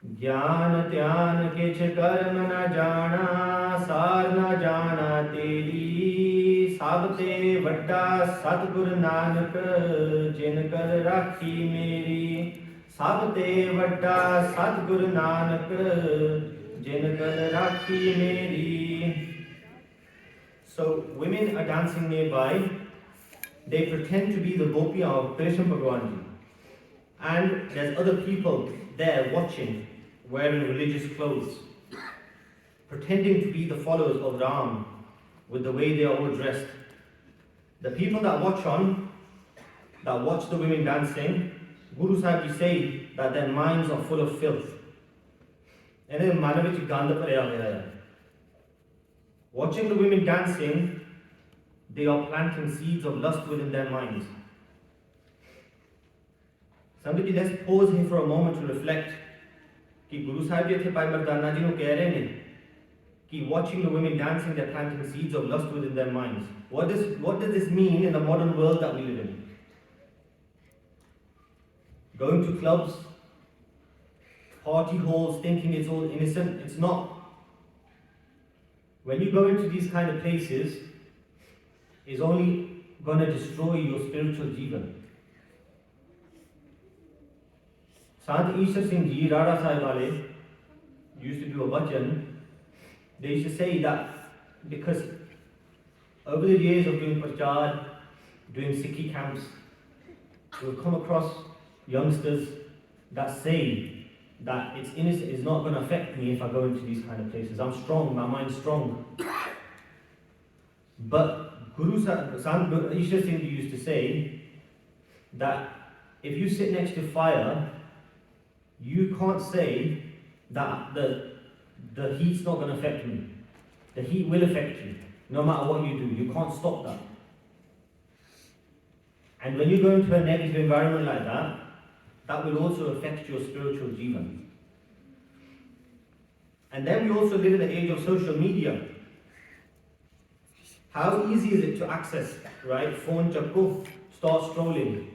ज्ञान त्यान किछ कर्म न जाना, सार न जाना तेरी। सब ते वड्डा सतगुर नानक, जिन कर राखी मेरी। सब ते वड्डा सतगुर नानक, जिन कर राखी मेरी. So women are dancing nearby. They pretend to be the Gopiya of Krishna Bhagwan ji. And there's other people there watching, wearing religious clothes, pretending to be the followers of Ram with the way they are all dressed. The people that watch the women dancing, Guru Sahib ji say that their minds are full of filth. Watching the women dancing, they are planting seeds of lust within their minds. Somebody, let's pause here for a moment to reflect. कि Guru Sahib ji Bhai Mardana ji nu keh rahe ne कि watching the women dancing, they're planting seeds of lust within their minds. What does this mean in the modern world that we live in? Going to clubs, party halls, thinking it's all innocent. It's not. When you go into these kind of places, it's only going to destroy your spiritual jivan. Sant Ishar Singh Ji, Rada Sahib wale, used to do a bhajan. They used to say that because over the years of doing prachar, doing Sikhi camps, we've come across youngsters that say that it's innocent, it's not going to affect me if I go into these kind of places. I'm strong, my mind's strong. But Guru Sant Ishar Singh Ji used to say that if you sit next to fire, you can't say that the heat's not going to affect me. The heat will affect you, no matter what you do. You can't stop that. And when you go into a negative environment like that, that will also affect your spiritual jivan. And then we also live in the age of social media. How easy is it to access, right? Phone chakko, start scrolling,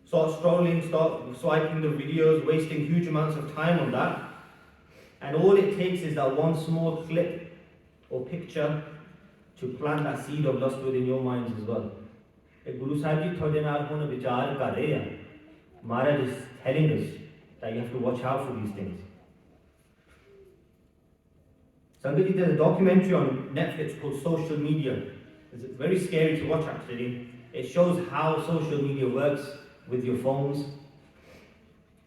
start swiping the videos, wasting huge amounts of time on that. And all it takes is that one small clip or picture to plant that seed of lust within your minds as well. Guru Sahib ji thode naal hone vichar kar rahe hain. Maharaj is telling us that you have to watch out for these things. Sangat ji, there's a documentary on Netflix called Social Media. It's very scary to watch actually. It shows how social media works with your phones.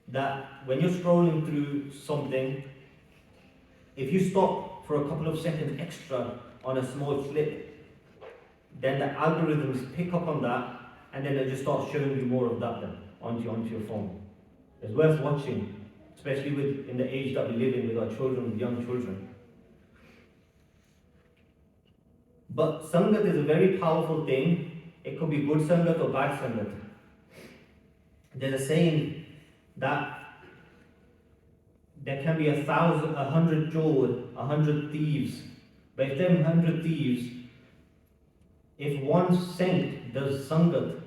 That when you're scrolling through something, if you stop for a couple of seconds extra on a small clip, then the algorithms pick up on that and then they just start showing you more of that then onto your phone. It's worth watching, especially in the age that we live in with our children, with young children. But Sangat is a very powerful thing. It could be good Sangat or bad Sangat. There's a saying that there can be 100 chor, 100 thieves. But if them 100 thieves, if one saint does sangat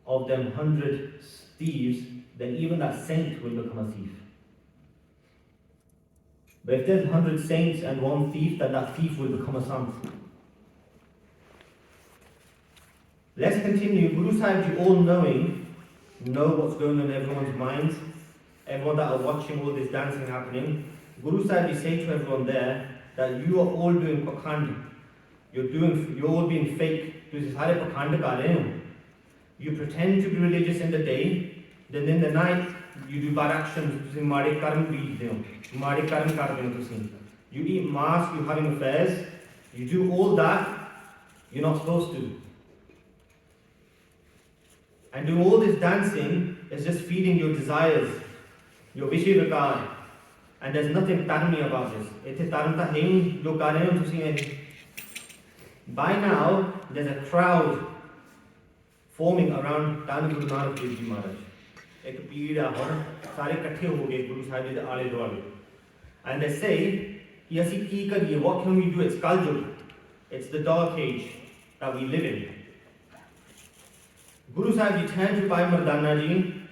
of them 100 thieves, then even that saint will become a thief. But if there's 100 saints and one thief, then that thief will become a sant. Let's continue. Guru Sahib Ji, all knowing, know what's going on in everyone's minds. Everyone that are watching all this dancing happening, Guru Sahib Ji say to everyone there that you are all doing pakhand. You're all being fake. You pretend to be religious in the day, then in the night you do bad actions. You eat mass, you're having affairs, you do all that you're not supposed to. And doing all this dancing is just feeding your desires, your vishivikar. And there's nothing dharmi about this. By now, there's a crowd forming around Dhan Guru Nanak Dev Ji Maharaj. Ek peeda hon sare ikkathe ho gaye Guru Sahib Ji de aale duale. And they say, what can we do? It's Kaljug. It's the dark age that we live in. Guru Sahib Ji turned to Bhai Mardana Ji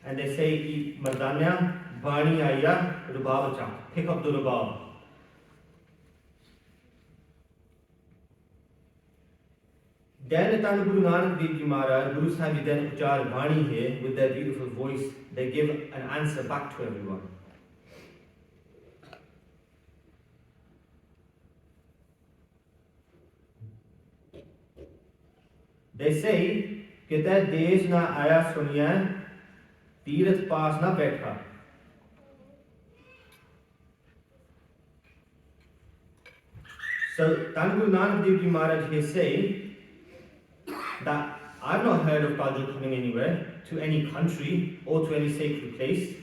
and they say, Mardana, Bani Aya Rubabacha. Pick up the Rubab. Then Dhan Guru Nanak Dev Ji Maharaj, Guru Sahib Ji then Uchar Bani here with their beautiful voice. They give an answer back to everyone. They say कि तै देश ना आया सुनिया तीरथ पास ना बैठा. So Dhan Guru Nanak Dev Ji Maharaj here say that I've not heard of Kajal coming anywhere, to any country or to any sacred place.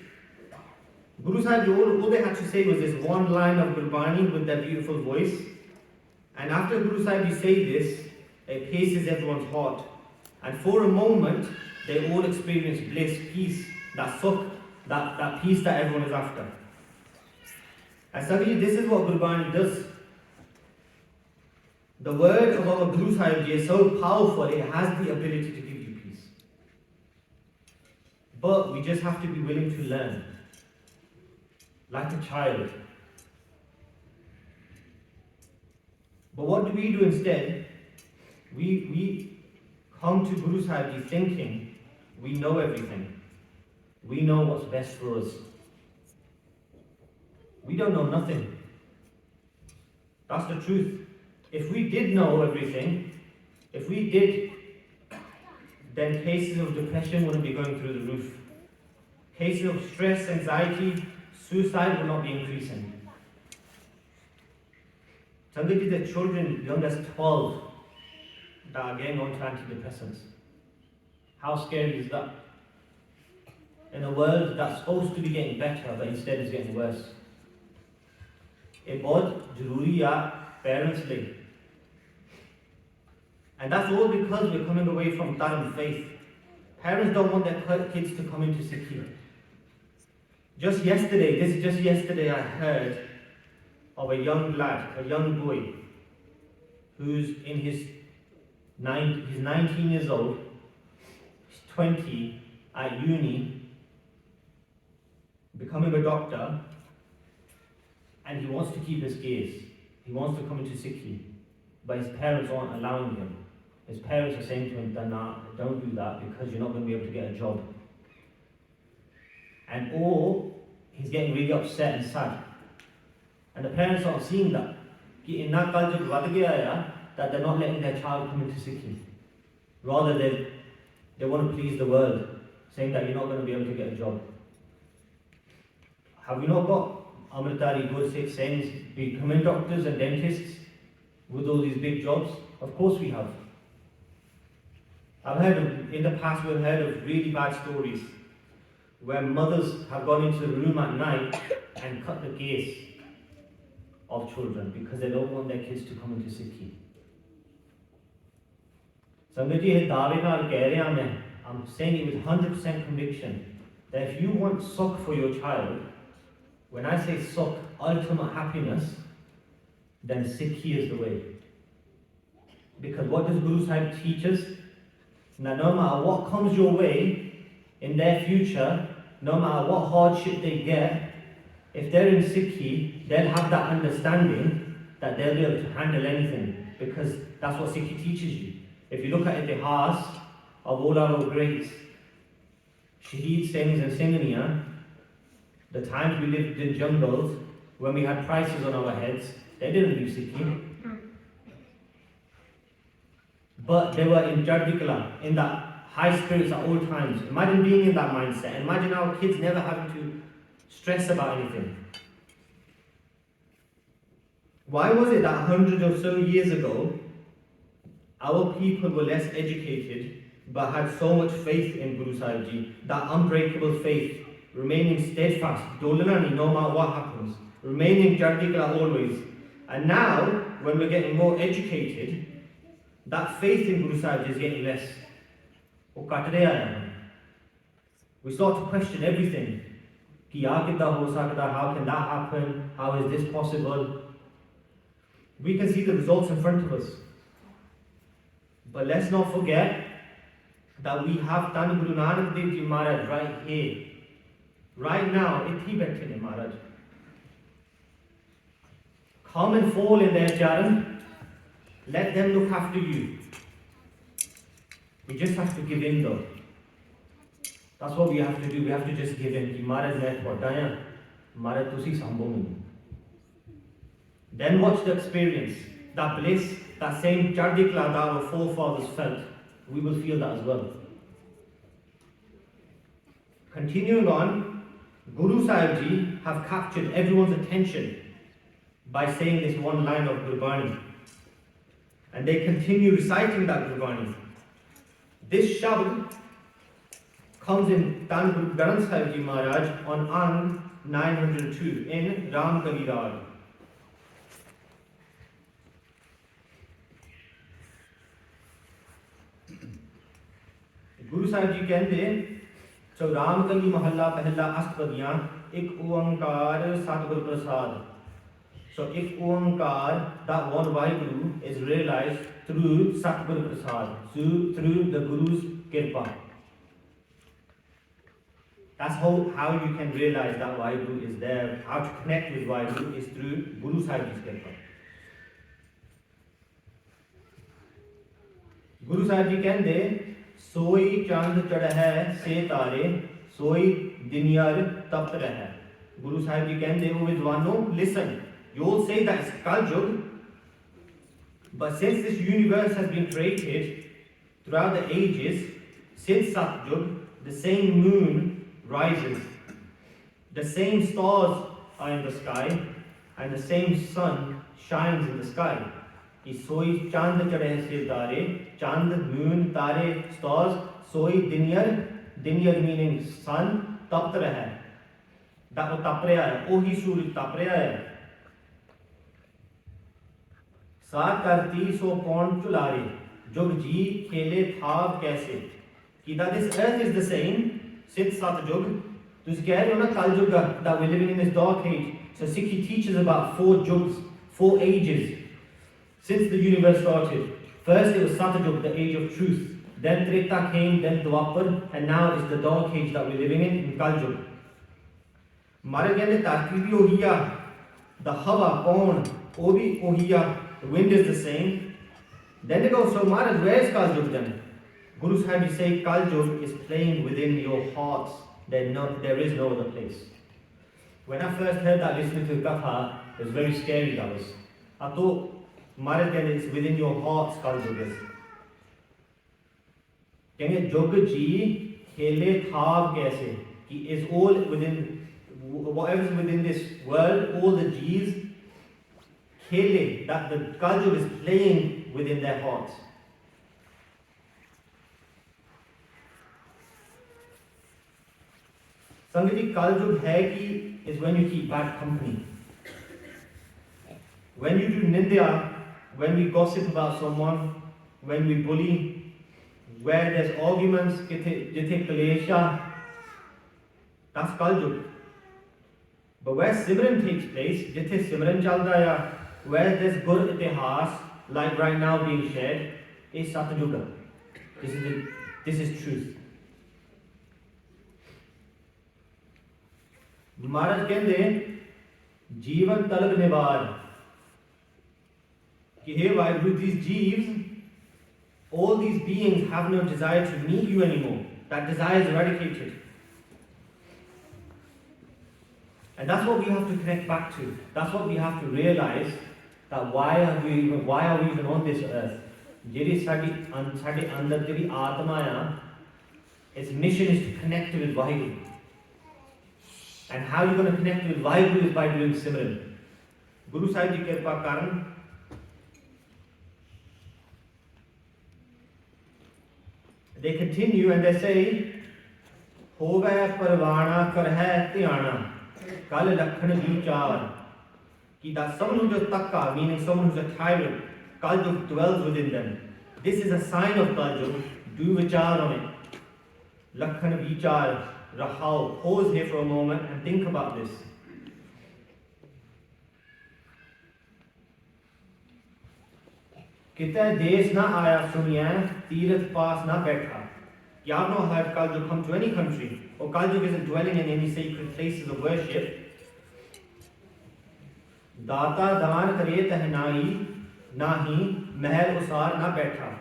Guru Sahib, all they had to say was this one line of Gurbani with their beautiful voice. And after Guru Sahib say this, it pierces everyone's heart. And for a moment, they all experience bliss, peace, that sukh, that peace that everyone is after. And Sangaji, this is what Gurbani does. The word of our Guru Sahib Ji is so powerful, it has the ability to give you peace. But we just have to be willing to learn. Like a child. But what do we do instead? We come to Guru Sahib Ji thinking we know everything. We know what's best for us. We don't know nothing. That's the truth. If we did know everything, if we did, then cases of depression wouldn't be going through the roof. Cases of stress, anxiety, suicide will not be increasing. Sangaji, the children young as 12 that are getting onto antidepressants. How scary is that? In a world that's supposed to be getting better, but instead is getting worse. It बहुत जरूरी है parents ਲਈ. And that's all because we're coming away from Dharma faith. Parents don't want their kids to come into Sikhi. Just yesterday I heard of a young lad, a young boy, who's in he's 19 years old, he's 20, at uni, becoming a doctor, and he wants to keep his gaze. He wants to come into Sikhi, but his parents aren't allowing him. His parents are saying to him, "Nah, don't do that because you're not going to be able to get a job." And he's getting really upset and sad. And the parents aren't seeing that. That they're not letting their child come into Sikhi. Rather, they want to please the world, saying that you're not going to be able to get a job. Have we not got Amritari good sayings, becoming doctors and dentists with all these big jobs? Of course we have. In the past we've heard of really bad stories where mothers have gone into the room at night and cut the gaze of children because they don't want their kids to come into Sikhi. Sangaji, I'm saying it with 100% conviction that if you want sukh for your child, when I say sukh, ultimate happiness, then Sikhi is the way. Because what does Guru Sahib teach us? Now, no matter what comes your way in their future, no matter what hardship they get, if they're in Sikhi, they'll have that understanding that they'll be able to handle anything, because that's what Sikhi teaches you. If you look at the Itihas of all our greats, Shaheed Singhs and Singhaniya, the times we lived in jungles, when we had prices on our heads, they didn't do Sikhi. But they were in Jardikala, in that high spirits at all times. Imagine being in that mindset. Imagine our kids never having to stress about anything. Why was it that 100 or so years ago, our people were less educated, but had so much faith in Guru Sahib Ji, that unbreakable faith, remaining steadfast, dolanani, no matter what happens, remaining Jardikala always. And now, when we're getting more educated, that faith in Guru Sahib Ji is getting less. We start to question everything. How can that happen? How is this possible? We can see the results in front of us. But let's not forget that we have Dhan Guru Nanak Dev Ji Maharaj right here. Right now, ithi baithi ne Maharaj. Come and fall in their charan. Let them look after you. We just have to give in though. That's what we have to do. We have to just give in. Ki Maharaj main vada ya, Maharaj tusi sambho mainu. Then watch the experience. That bliss, that same chardikla that our forefathers felt, we will feel that as well. Continuing on, Guru Sahib Ji have captured everyone's attention by saying this one line of Gurbani. And they continue reciting that Gurbani. This shabd comes in Dhan Guru Granth Sahib Ji Maharaj on Ang 902 in Ram Kavi Rag. Guru Sahib Ji कहते So Ram Kali Mahalla Pehla Astpadiyan Ik Oankar Satgur Prasad. So if Oankar, that one Vaheguru, is realized through Satgur Prasad, through the Guru's Kirpa. That's how you can realize that Vaheguru is there. How to connect with Vaheguru is through Guru Sahib's Kirpa. Guru Sahib Ji कहते सोई चांद चढ़ है से तारे सोई दिनियार तप्त रह. Guru Sahib Ji कहते O Vidwano, listen, you all say that it's Kaljug, but since this universe has been created throughout the ages, since Satjug, the same moon rises, the same stars are in the sky, and the same sun shines in the sky. Soi chand chade se tare, chand, moon, tare, stars, soi dinyar meaning sun, tapt raha. That wo tap raha hai, ohi suraj tap raha hai. Saat karti so pond chulare, jug ji khele thav kaise. Ki that this earth is the same since Satjug. Tus keh rahe ho na Kaljug that we're living in this dark age. So Sikhi teaches about 4 jugs, 4 ages. Since the universe started, first it was Satyajug, the age of truth. Then Treta came, then Dwapar, and now it's the dark age that we're living in Kaljug. Maharaj कहते धरती भी ओहिया, the हवा कौन, वो भी ओहिया, the wind is the same. Then they go, so Maharaj, where is Kaljug then? Guru Sahib Ji say Kaljug is playing within your hearts. There is no other place. When I first heard that listening to Katha, it was very scary. I thought. Maharaj कहते it's within your hearts Kaljug is. कहते जोग जी खेले थाव कैसे कि is all within whatever is within this world, all the G's khele, that the Kaljug is playing within their hearts. Sangat ji Kaljug hai ki is when you keep bad company. When you do nindya, when we gossip about someone, when we bully, where there's arguments, jithe kalesha, that's Kaljug. But where Simran takes place, jithe Simran chalda ya, where there's gur itihas, like right now being shared, is Satjuga. This is truth. Maharaj कहते जीवन तलब निवार कि हे Vaheguru, these jeeves, all these beings have no desire to meet you anymore. That desire is eradicated. And that's what we have to connect back to. That's what we have to realize, that why are we even on this earth? Jiri sadi andar jiri atma ya, its mission is to connect with Vaheguru. And how you're going to connect with Vaheguru is by doing Simran. Guru Sahib Ji Kirpa Karan, they continue and they say, Hove parvana karhe tyana, kal lakhan vichar. Ki that someone who's a takka, meaning someone who's a tyrant, Kaljug dwells within them. This is a sign of Kaljug. Do vichar on it. Lakhan vichar, rahao. Pause here for a moment and think about this. कितने देश ना आया सुनिया तीर्थ पास ना बैठा You have not heard Kaljug come to any country, or Kaljug isn't dwelling in any sacred places of worship. Data Dhan kare tahnai nahi mahal usar na baitha.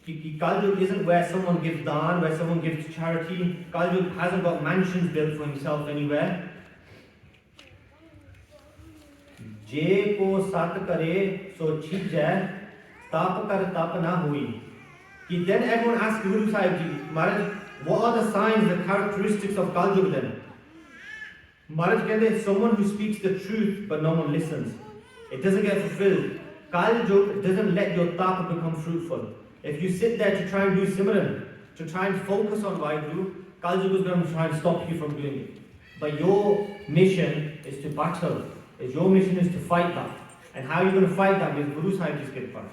Kaljug isn't where someone gives dhan, where someone gives charity. Kaljug hasn't got mansions built for himself anywhere. Je ko sat kare so chij jai, tap kar tap na hui. Then everyone asks Guru Sahib Ji, Maharaj, what are the signs, the characteristics of Kaljug then? Maharaj kehte, someone who speaks the truth but no one listens. It doesn't get fulfilled. Kaljug doesn't let your tapa become fruitful. If you sit there to try and do Simran, to try and focus on Vaheguru, Kaljug is going to try and stop you from doing it. But your mission is to battle. Your mission is to fight that. And how are you going to fight that? With Guru Sahib Ji's Kirpa.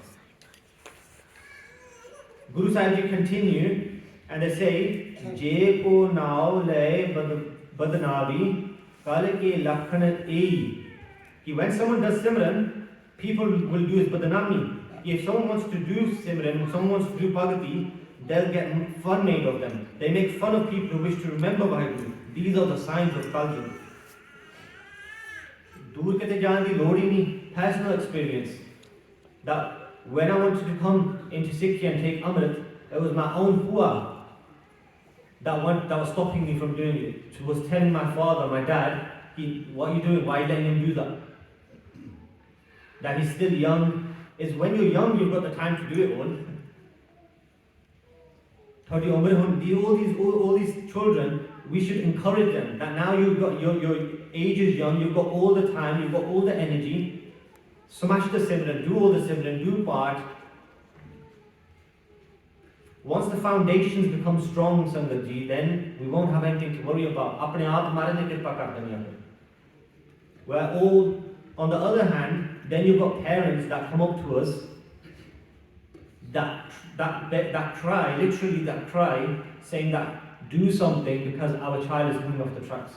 Guru Sahib Ji continue and they say, Je ko nao le badnavi kal ke lakhan ei. When someone does Simran, people will do his badnami. If someone wants to do Simran, someone wants to do Bhagati, they'll get fun made of them. They make fun of people who wish to remember Vaheguru. These are the signs of Kaljug. Dur kete jaan di lod hi nahi. Personal experience. That when I wanted to come into Sikhi and take Amrit, it was my own Hua that was stopping me from doing it. She was telling my father, my dad, what are you doing? Why are you letting him do that? That he's still young. Is when you're young, you've got the time to do it all. All these children, we should encourage them that now you've got your age is young, you've got all the time, you've got all the energy. Smash the Simran, do all the Simran, do part. Once the foundations become strong, Sangat Ji, then we won't have anything to worry about. Apne aap hamare ne kirpa kar deni. Where all, on the other hand, then you've got parents that come up to us that cry, literally that cry, saying that do something because our child is coming off the tracks.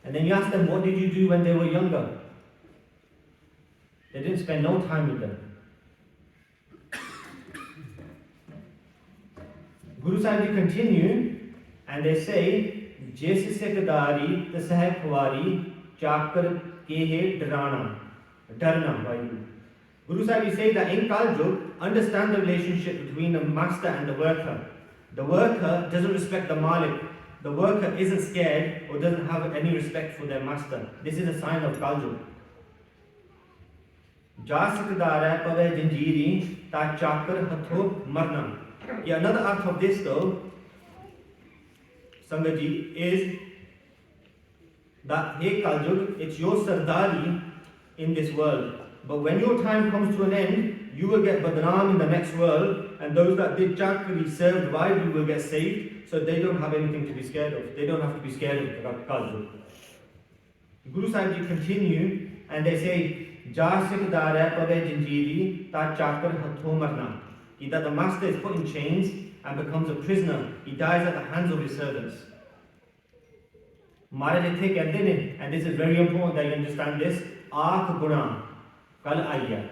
And then you ask them, what did you do when they were younger? They didn't spend no time with them. Guru Sahib Ji continue and they say, Jaise sekadari the sahib khwari chakar kehe darana. Guru Sahib Ji say that in Kaljug, understand the relationship between the master and the worker. The worker doesn't respect the Malik. The worker isn't scared or doesn't have any respect for their master. This is a sign of Kaljug. Ja sikdara pave janjiri ta chakar hatho marna. Yeah, another arth of this though, Sangat Ji, is that hey Kaljug, it's your sardari in this world. But when your time comes to an end, you will get badnaam in the next world, and those that did chakri served Vaheguru will get saved, so they don't have anything to be scared of. They don't have to be scared of Kaljug. Guru Sahib Ji continue and they say, Ja sikdara pave janjiri ta chakar hatho marna. That the master is put in chains and becomes a prisoner. He dies at the hands of his servants. Maharaj ithe kehte ne, and this is very important that you understand this, Aakh guna kal aaya.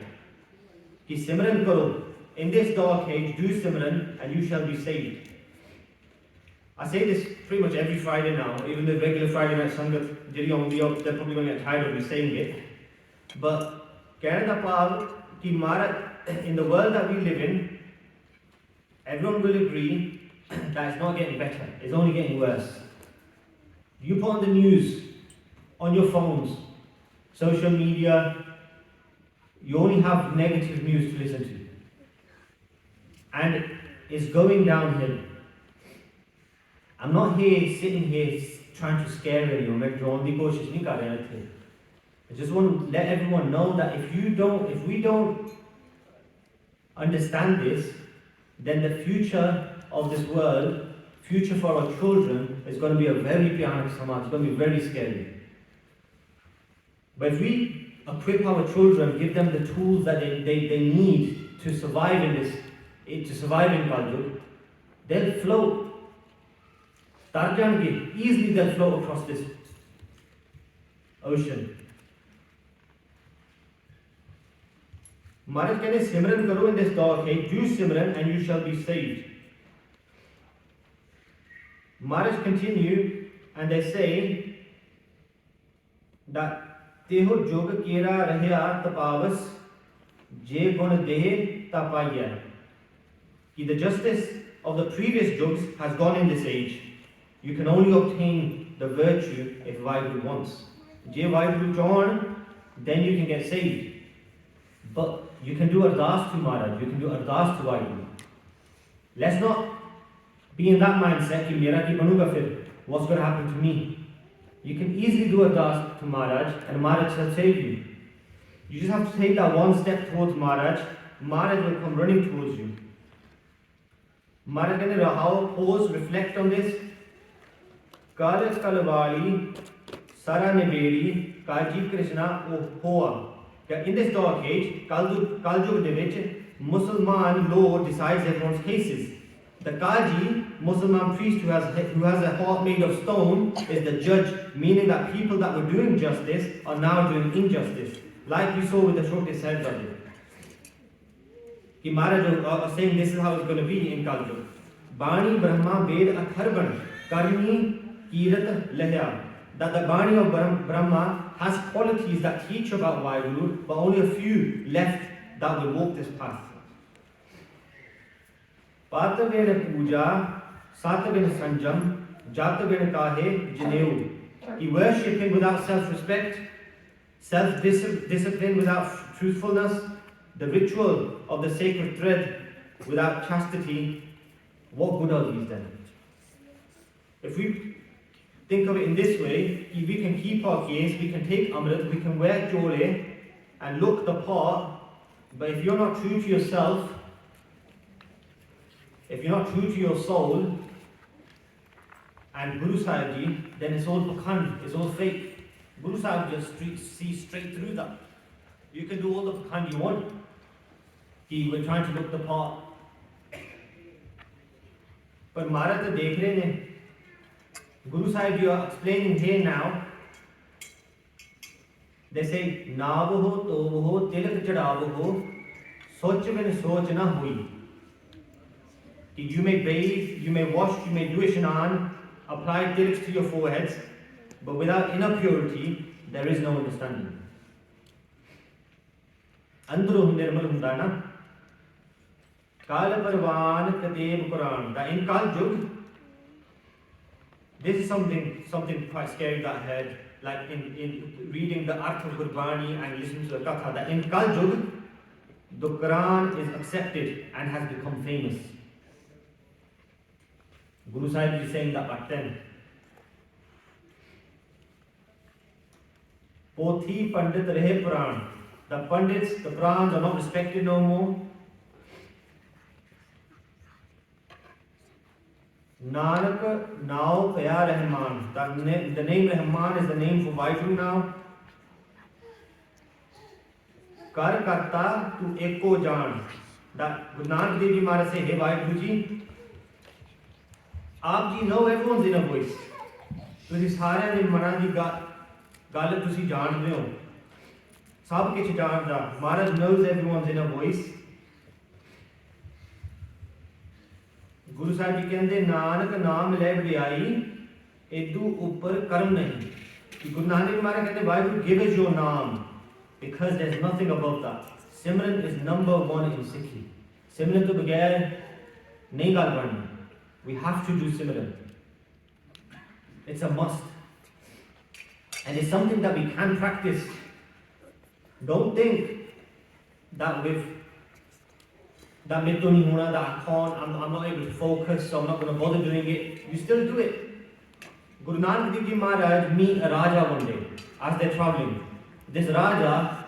Ki Simran karo. In this dark age, do Simran and you shall be saved. I say this pretty much every Friday now, even the regular Friday night Sangat, they're probably going to get tired of me saying it. But Kehne da ki Maharaj, in the world that we live in, everyone will agree that it's not getting better, it's only getting worse. You put on the news, on your phones, social media, you only have negative news to listen to. And it's going downhill. I'm not sitting here trying to scare anyone. I just want to let everyone know that if we don't understand this, then the future of this world, future for our children, is going to be a very bhyanak samaj. It's going to be very scary. But if we equip our children, give them the tools that they need to survive in Kaljug, they'll float. Easily they'll float across this ocean. Maharaj कहते सिमरन करो in this dark age, do simran and you shall be saved. Maharaj continue and they say that तेहो जोग केरा रहया तपावस जे गुण देह tapaya. The justice of the previous jugs has gone in this age. You can only obtain the virtue if Vaheguru wants. Je Vaheguru John, then you can get saved. But you can do ardas to Maharaj, you can do ardas to Vaheguru. Let's not be in that mindset, ki mera ki banuga fir, what's going to happen to me? You can easily do ardas to Maharaj and Maharaj shall save you. You just have to take that one step towards Maharaj. Maharaj will come running towards you. Maharaj कहते रहाओ, pause, reflect on this. Kalas kalawali sara nibedi kaji Krishna hoa. In this dark age, Kaljug de vich, Musalman law decides everyone's cases. The Kaji, Muslim priest who has a heart made of stone, is the judge, meaning that people that were doing justice are now doing injustice. Like we saw with the Shokti Sahib. Maharaj are saying this is how it's going to be in Kaljug. Bani Brahma Ved Atharban Karni Kirat Lehya. That the Bani of Brahma has qualities that teach about Vaheguru, but only a few left that will walk this path. Patavena Puja, Satavena Sanjam, Jatavena Kahe Janeu. He worshipped him without self-respect, self-discipline without truthfulness, the ritual of the sacred thread without chastity. What good are these then? If we think of it in this way, we can keep our case, we can take Amrit, we can wear Jole and look the part, but if you're not true to yourself, if you're not true to your soul and Guru Sahib Ji, then it's all pakhand, it's all fake. Guru Sahib just sees straight through that. You can do all the pakhand you want. We're trying to look the part. But Maharaj to dekh rahe ne. Guru Sahib, you are explaining here now. They say, Naab ho, tob ho, tilak chadav ho, soch bin soch na hui. You may bathe, you may wash, you may do ishnan, apply tilaks to your foreheads, but without inner purity, there is no understanding. Andro nirmal hunda na. Kala Parvan Kadev Quran. That in Kaljug, this is something quite scary that I heard, like in reading the Arth of Gurbani and listening to the Katha, that in Kaljug, the Quran is accepted and has become famous. Guru Sahib is saying that back then. Pothi Pandit Rehe Puran. The Pandits, the Purans are not respected no more. Nanak now Kaya Rahman. The name Rahman is the name for Vaheguru now. Kar Karta tu Eko Jan. That Guru Nanak Dev Ji Maharaj say, hey Vaheguru Ji, Aap Ji know everyone's inner voice. Tusi sare de manan di gal tusi jaan rahe ho. Sab kich jaanda. Maharaj knows everyone's inner voice. Guru Sahib Ji कहते नानक नाम ले बड़ाई एदू ऊपर कर्म नहीं. Guru Nanak Maharaj कहते Vaheguru give us your naam because there is nothing above that. Simran is number one in Sikhi. Simran to bagair nahi gal bani. We have to do Simran. It's a must. And it's something that we can practice. Don't think that that I can't, I'm not able to focus, so I'm not going to bother doing it. You still do it. Guru Nanak Dev Ji Maharaj meet a Raja one day as they're traveling. This Raja,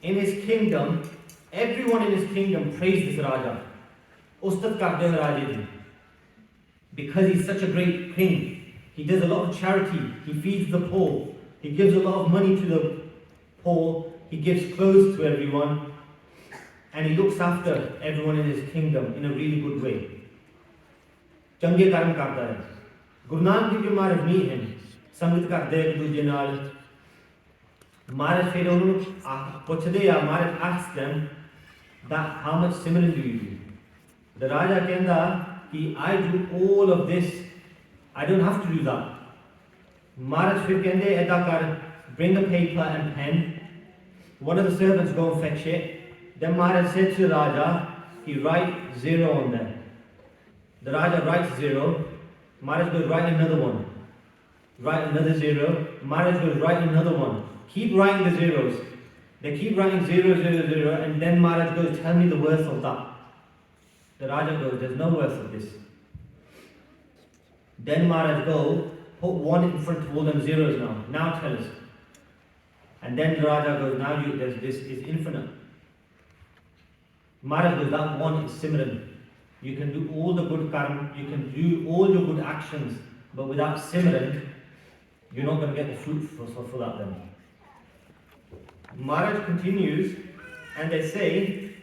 in his kingdom, everyone in his kingdom praised this Raja. Ustad karde hai Raja Ji. Because he's such a great king. He does a lot of charity. He feeds the poor. He gives a lot of money to the poor. He gives clothes to everyone. And he looks after everyone in his kingdom in a really good way. Change karam karta hai. Guru Nanak Dev Ji Maharaj meet him. Sangat karde ek duje naal. Maharaj फिर उन्होंने पूछते या Maharaj asked them that how much Simran do you do? The Raja कहता कि I do all of this. I don't have to do that. Maharaj फिर कहते ऐसा कर, bring a paper and pen. One of the servants go and fetch it. Then Maharaj said to the Raja, he write 0 on there. The Raja writes 0. Maharaj goes, write another one. Write another 0. Maharaj goes, write another one. Keep writing the zeros. They keep writing 0, 0, 0, and then Maharaj goes, tell me the worth of that. The Raja goes, there's no worth of this. Then Maharaj goes, put 1 in front of all them zeros now. Now tell us. And then the Raja goes, now this is infinite. Maharaj goes, that 1 is Simran. You can do all the good karma, you can do all your good actions, but without Simran, you're not going to get the fruit for that then. Maharaj continues, and they say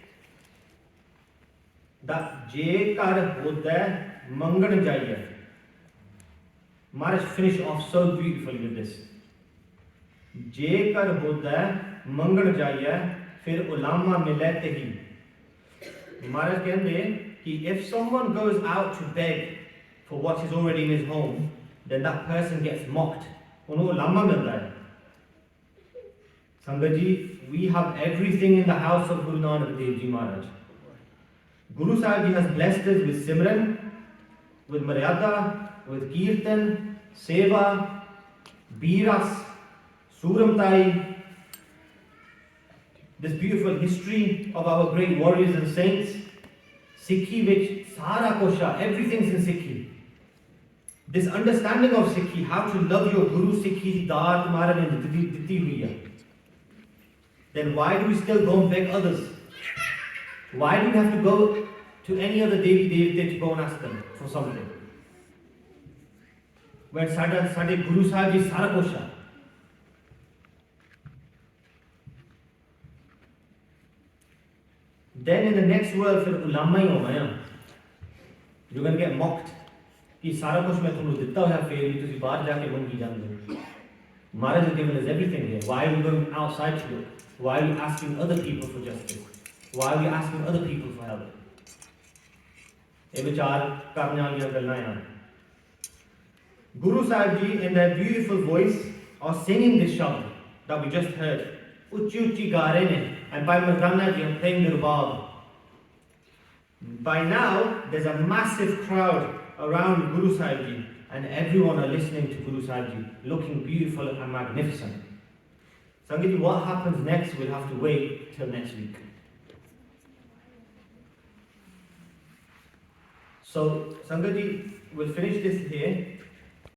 that Je kar hoda mangan jaiye. Maharaj finished off so beautifully with this. Je kar hoda mangan jaiye, fir ulama milate hi. Maharaj कहते कि if someone goes out to beg for what is already in his home, then that person gets mocked. उन्हें ulama मिलता है. Sangaji, we have everything in the house of Guru Nanak Dev Ji Maharaj. Guru Sahib Ji has blessed us with Simran, with Maryada, with Kirtan, Seva, Biras, Suramtai, this beautiful history of our great warriors and saints. Sikhi which Sara Kosha, everything's in Sikhi. This understanding of Sikhi, how to love your Guru Sikhi Daat Maharaj ne diti hui hai. Then why do we still go and beg others? Why do we have to go to any other Devi Devte to go and ask them for something? When Sade Guru Sahib Ji Sara Kosha. Then in the next world, फिर उलामा ही होना है. You're going to get mocked. कि सारा कुछ मैं तुमको देता हूँ फिर भी तुझे बाहर जाके मंगी जान. Maharaj has given us everything here. Why are we going outside to look? Why are we asking other people for justice? Why are we asking other people for help? ये विचार करने वाली गल्लां हैं. Guru Sahib Ji in their beautiful voice are singing this shabd that we just heard. Uchi uchi ga rahe ne, and by Mardana Ji are playing the rubab. By now, there's a massive crowd around Guru Sahib Ji, and everyone are listening to Guru Sahib Ji, looking beautiful and magnificent. Sangat Ji, what happens next, we'll have to wait till next week. So, Sangat Ji, we'll finish this here.